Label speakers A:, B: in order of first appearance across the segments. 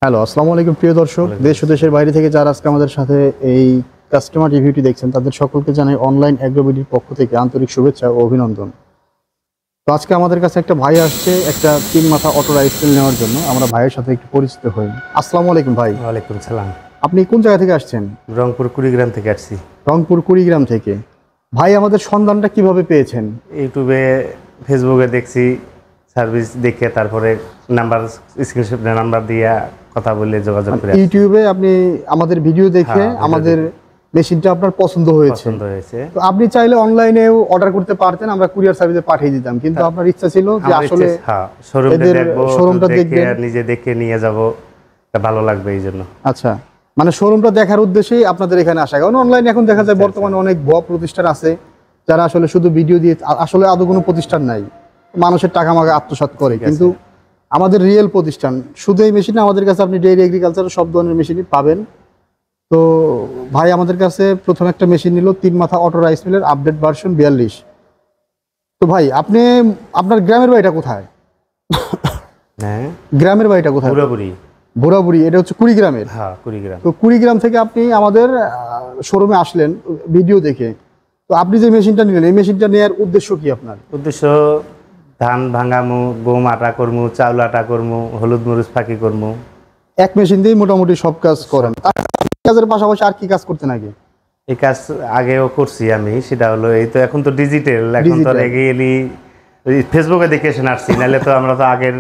A: Hello, আসসালামু আলাইকুম প্রিয় দর্শক। দেশ ও দেশের বাইরে থেকে যারা আজকে আমাদের সাথে এই কাস্টমার রিভিউটি দেখছেন তাদের সকলকে জানাই অনলাইন অ্যাগ্রোবিডির পক্ষ থেকে আন্তরিক শুভেচ্ছা ও অভিনন্দন। তো আজকে আমাদের কাছে একটা ভাই আসছে একটা 3 মাথা অটো রাইস মিল নেওয়ার জন্য। আমরা ভাইয়ের সাথে একটু পরিচিত হই। আসসালামু আলাইকুম ভাই।
B: ওয়ালাইকুম সালাম।
A: আপনি কোন জায়গা থেকে আসছেন?
B: রংপুর কুড়িগ্রাম থেকে আসছি।
A: রংপুর কুড়িগ্রাম থেকে। ভাই আমাদের সন্ধানটা কিভাবে পেয়েছেন?
B: ইউটিউবে ফেসবুকে দেখছি, সার্ভিস দেখে তারপরে নাম্বার স্ক্রিনশট নাম্বার দিয়ে কথা বলে যোগাযোগ করে
A: ইউটিউবে আপনি আমাদের ভিডিও দেখে আমাদের মেশিনটা আপনার পছন্দ হয়েছে। তো আপনি চাইলে অনলাইনেও অর্ডার করতে পারতেন, আমরা কুরিয়ার সার্ভিসে পাঠিয়ে দিতাম, কিন্তু আপনার ইচ্ছা ছিল যে আসলে
B: শোরুমটা দেখে নিজে দেখে নিয়ে যাব, ভালো লাগবে এই জন্য।
A: আচ্ছা, মানে শোরুমটা দেখার উদ্দেশ্যেই আপনাদের এখানে আসা। কারণ অনলাইনে এখন দেখা যায় বর্তমানে অনেক ভুয়া প্রতিষ্ঠান আছে যারা আসলে শুধু ভিডিও দিয়ে, আসলে আদৌ কোনো প্রতিষ্ঠান নাই, মানুষের টাকা মাগা আত্মসাৎ করে। কিন্তু আমাদের রিয়েল প্রতিষ্ঠান। শুধু এই মেশিন আমাদের কাছে আপনি ডেইরি এগ্রিকালচারের সব ধরনের মেশিনই পাবেন। তো ভাই আমাদের কাছে প্রথম একটা মেশিন নিল 3 মাথা অটো রাইস মিলের আপডেট ভার্সন 42। তো ভাই আপনি আপনার গ্রামের বাড়িটা কোথায়?
B: হ্যাঁ,
A: গ্রামের বাড়িটা কোথায়? বুড়াবুড়ি। এটা হচ্ছে কুড়িগ্রামের।
B: হ্যাঁ, কুড়িগ্রাম।
A: তো কুড়িগ্রাম থেকে আপনি আমাদের শোরুমে আসলেন ভিডিও দেখে। তো আপনি যে মেশিনটা নিলেন, এই মেশিনটা নেওয়ার উদ্দেশ্য কি আপনার?
B: উদ্দেশ্য ধান ভাঙামু, গম আটা করমু, চাউল আটা করমু, হলুদ মরিচ ফাঁকি করমু।
A: এক মেশিন দিয়েই মোটামুটি সব কাজ করেন। কাজের পাশাপাশি আর কি কাজ করতে নাকি?
B: এই কাজ আগেও করছি আমি, সেটা হলো এই তো এখন তো ডিজিটাল, এখন তো রেগুলারলি ফেসবুকে দেখে এসে আসছি, নাহলে তো আমরা তো আগের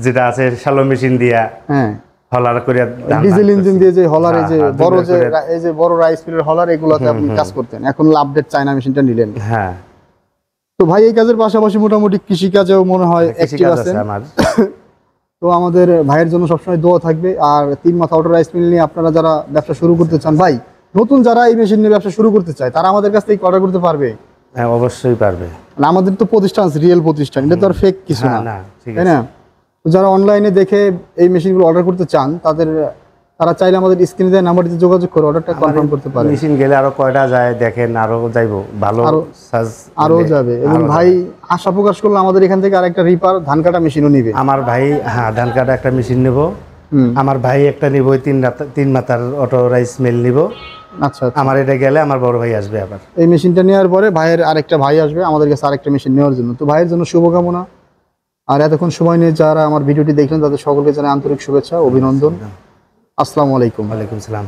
B: যেটা আছে শ্যালো মেশিন দিয়া, হ্যাঁ, হলার করে
A: ডিজেল ইঞ্জিন দিয়ে যে হলার, এই যে বড় রাইস মিলের হলার, এগুলোতে আপনি কাজ করতেন। এখন আপডেট চায়না মেশিনটা নিলেন।
B: হ্যাঁ।
A: তো ভাই এই কাজের পাশাপাশি মোটামুটি কৃষি কাজেও মনে হয় অ্যাক্টিভ আছেন। তো আমাদের ভাইয়ের জন্য সবসময় দোয়া থাকবে। আর 3 মাথা অটো রাইস মিল নিয়ে আপনারা যারা ব্যবসা শুরু করতে চান, ভাই নতুন যারা এই মেশিন নিয়ে ব্যবসা শুরু করতে চায় তারা আমাদের কাছ থেকে অর্ডার করতে পারবে?
B: হ্যাঁ, অবশ্যই পারবে।
A: আমাদের তো প্রতিষ্ঠান রিয়েল প্রতিষ্ঠান, এটা তো আর ফেক কিছু না, তাই না? তো যারা অনলাইনে দেখে এই মেশিনগুলো অর্ডার করতে চান তারা চাইলে আমাদের স্ক্রিনে দেওয়া নাম্বারটিতে যোগাযোগ করে অর্ডারটা কনফার্ম করতে পারে।
B: মেশিন গেলে আরো কয়টা যায় দেখেন, আরো যাইবো, ভালো
A: আরো যাবে। এবং ভাই আশা প্রকাশ করলে আমাদের এখান থেকে আরেকটা রিপার ধান কাটা মেশিনও নিবে
B: আমার ভাই। হ্যাঁ, ধান কাটা একটা মেশিন নেব আমার ভাই, একটা নিব 3 মাথার অটো রাইস মিল নিব। আচ্ছা, আমার এটা গেলে আমার বড় ভাই আসবে আবার।
A: এই মেশিনটা নেওয়ার পরে ভাইয়ের আরেকটা ভাই আসবে আমাদের কাছে আরেকটা মেশিন নেওয়ার জন্য। তো ভাইয়ের জন্য শুভকামনা। আর এতক্ষণ সময় নিয়ে যারা আমার ভিডিওটি দেখলেন তাদের সকলকে জানাই আন্তরিক শুভেচ্ছা, অভিনন্দন। আসসালামু আলাইকুম।
B: ওয়ালাইকুম সালাম।